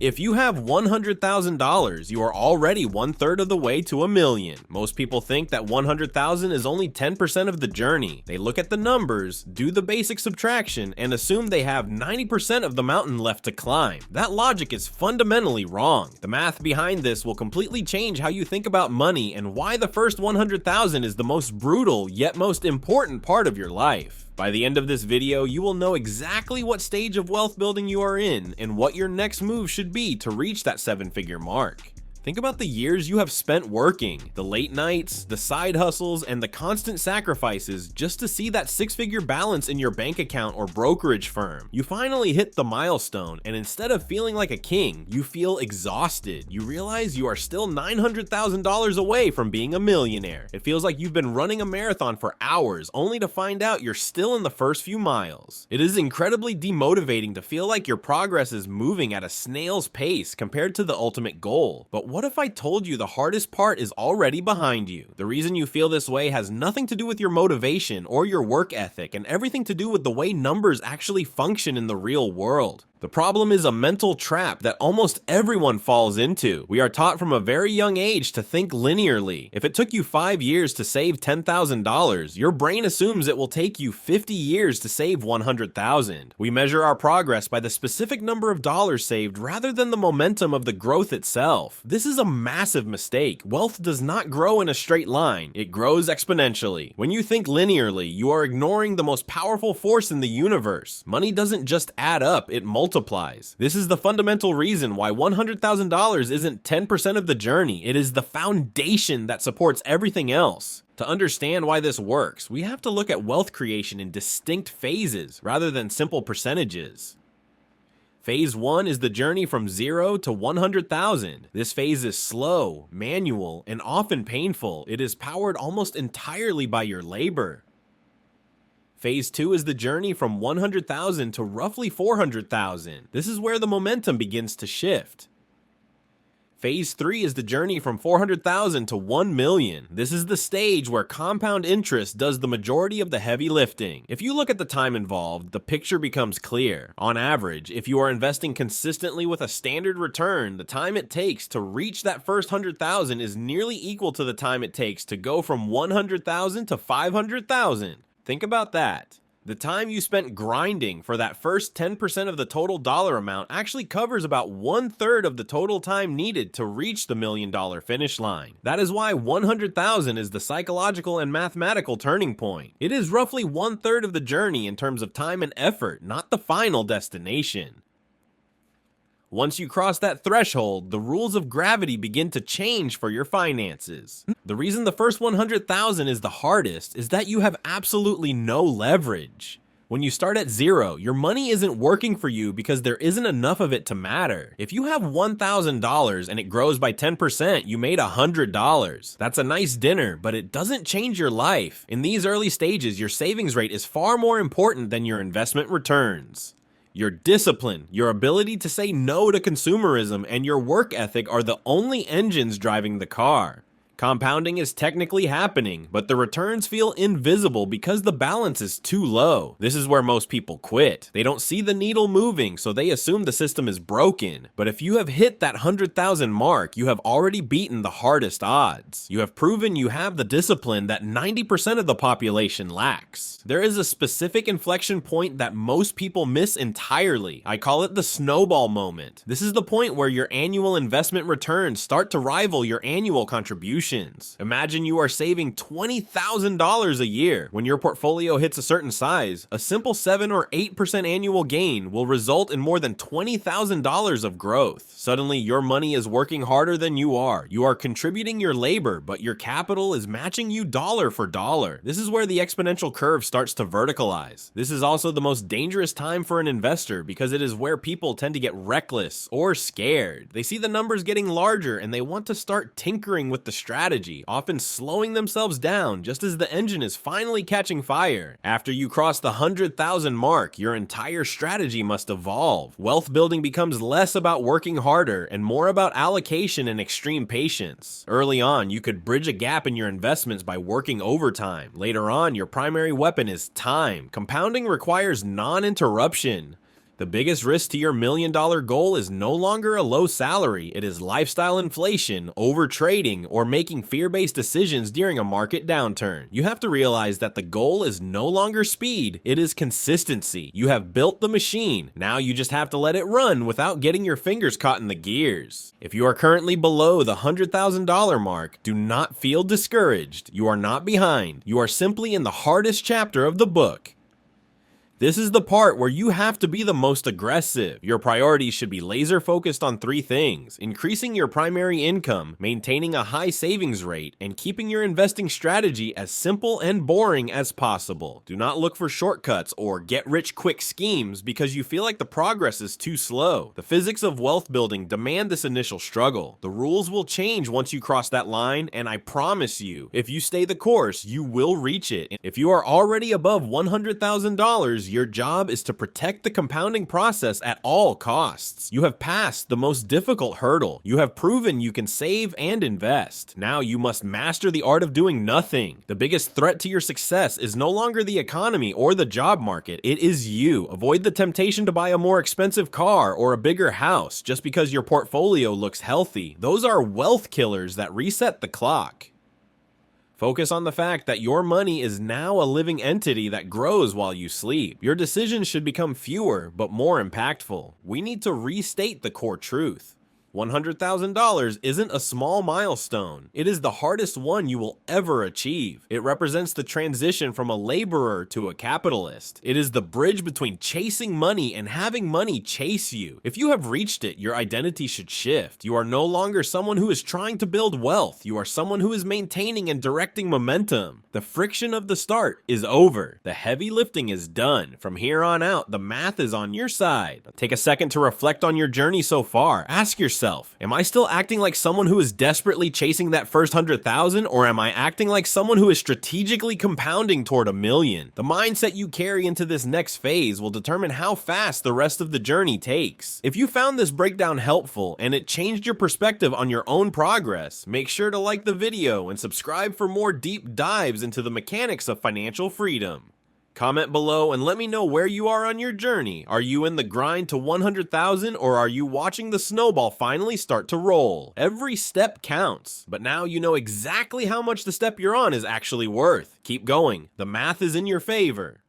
If you have $100,000, you are already 1/3 of the way to $1 million. Most people think that 100,000 is only 10% of the journey. They look at the numbers, do the basic subtraction, and assume they have 90% of the mountain left to climb. That logic is fundamentally wrong. The math behind this will completely change how you think about money and why the first 100,000 is the most brutal yet most important part of your life. By the end of this video, you will know exactly what stage of wealth building you are in and what your next move should be to reach that 7-figure mark. Think about the years you have spent working, the late nights, the side hustles, and the constant sacrifices just to see that 6-figure balance in your bank account or brokerage firm. You finally hit the milestone, and instead of feeling like a king, you feel exhausted. You realize you are still $900,000 away from being a millionaire. It feels like you've been running a marathon for hours, only to find out you're still in the first few miles. It is incredibly demotivating to feel like your progress is moving at a snail's pace compared to the ultimate goal. But what if I told you the hardest part is already behind you? The reason you feel this way has nothing to do with your motivation or your work ethic, and everything to do with the way numbers actually function in the real world. The problem is a mental trap that almost everyone falls into. We are taught from a very young age to think linearly. If it took you 5 years to save $10,000, your brain assumes it will take you 50 years to save $100,000. We measure our progress by the specific number of dollars saved rather than the momentum of the growth itself. This is a massive mistake. Wealth does not grow in a straight line. It grows exponentially. When you think linearly, you are ignoring the most powerful force in the universe. Money doesn't just add up, it multiplies. This is the fundamental reason why $100,000 isn't 10% of the journey. It is the foundation that supports everything else. To understand why this works, we have to look at wealth creation in distinct phases rather than simple percentages. Phase 1 is the journey from 0 to 100,000. This phase is slow, manual, and often painful. It is powered almost entirely by your labor. Phase 2 is the journey from 100,000 to roughly 400,000. This is where the momentum begins to shift. Phase 3 is the journey from 400,000 to 1 million. This is the stage where compound interest does the majority of the heavy lifting. If you look at the time involved, the picture becomes clear. On average, if you are investing consistently with a standard return, the time it takes to reach that first 100,000 is nearly equal to the time it takes to go from 100,000 to 500,000. Think about that. The time you spent grinding for that first 10% of the total dollar amount actually covers about 1/3 of the total time needed to reach the $1 million finish line. That is why 100,000 is the psychological and mathematical turning point. It is roughly 1/3 of the journey in terms of time and effort, not the final destination. Once you cross that threshold, the rules of gravity begin to change for your finances. The reason the first 100,000 is the hardest is that you have absolutely no leverage. When you start at 0, your money isn't working for you because there isn't enough of it to matter. If you have $1,000 and it grows by 10%, you made $100. That's a nice dinner, but it doesn't change your life. In these early stages, your savings rate is far more important than your investment returns. Your discipline, your ability to say no to consumerism, and your work ethic are the only engines driving the car. Compounding is technically happening, but the returns feel invisible because the balance is too low. This is where most people quit. They don't see the needle moving, so they assume the system is broken. But if you have hit that 100,000 mark, you have already beaten the hardest odds. You have proven you have the discipline that 90% of the population lacks. There is a specific inflection point that most people miss entirely. I call it the snowball moment. This is the point where your annual investment returns start to rival your annual contributions. Imagine you are saving $20,000 a year. When your portfolio hits a certain size, a simple 7 or 8% annual gain will result in more than $20,000 of growth. Suddenly, your money is working harder than you are. You are contributing your labor, but your capital is matching you dollar for dollar. This is where the exponential curve starts to verticalize. This is also the most dangerous time for an investor because it is where people tend to get reckless or scared. They see the numbers getting larger and they want to start tinkering with the strategy, often slowing themselves down just as the engine is finally catching fire. After you cross the 100,000 mark, your entire strategy must evolve. Wealth building becomes less about working harder and more about allocation and extreme patience. Early on, you could bridge a gap in your investments by working overtime. Later on, your primary weapon is time. Compounding requires non-interruption. The biggest risk to your $1,000,000 goal is no longer a low salary, it is lifestyle inflation, overtrading, or making fear-based decisions during a market downturn. You have to realize that the goal is no longer speed, it is consistency. You have built the machine, now you just have to let it run without getting your fingers caught in the gears. If you are currently below the $100,000 mark, do not feel discouraged. You are not behind. You are simply in the hardest chapter of the book. This is the part where you have to be the most aggressive. Your priorities should be laser focused on 3 things: increasing your primary income, maintaining a high savings rate, and keeping your investing strategy as simple and boring as possible. Do not look for shortcuts or get-rich-quick schemes because you feel like the progress is too slow. The physics of wealth building demand this initial struggle. The rules will change once you cross that line, and I promise you, if you stay the course, you will reach it. If you are already above $100,000, your job is to protect the compounding process at all costs. You have passed the most difficult hurdle. You have proven you can save and invest. Now you must master the art of doing nothing. The biggest threat to your success is no longer the economy or the job market. It is you. Avoid the temptation to buy a more expensive car or a bigger house just because your portfolio looks healthy. Those are wealth killers that reset the clock. Focus on the fact that your money is now a living entity that grows while you sleep. Your decisions should become fewer, but more impactful. We need to restate the core truth. $100,000 isn't a small milestone. It is the hardest one you will ever achieve. It represents the transition from a laborer to a capitalist. It is the bridge between chasing money and having money chase you. If you have reached it, your identity should shift. You are no longer someone who is trying to build wealth. You are someone who is maintaining and directing momentum. The friction of the start is over. The heavy lifting is done. From here on out, the math is on your side. Take a second to reflect on your journey so far. Ask yourself, am I still acting like someone who is desperately chasing that first 100,000, or am I acting like someone who is strategically compounding toward a million? The mindset you carry into this next phase will determine how fast the rest of the journey takes. If you found this breakdown helpful and it changed your perspective on your own progress, make sure to like the video and subscribe for more deep dives into the mechanics of financial freedom. Comment below and let me know where you are on your journey. Are you in the grind to 100,000, or are you watching the snowball finally start to roll? Every step counts, but now you know exactly how much the step you're on is actually worth. Keep going. The math is in your favor.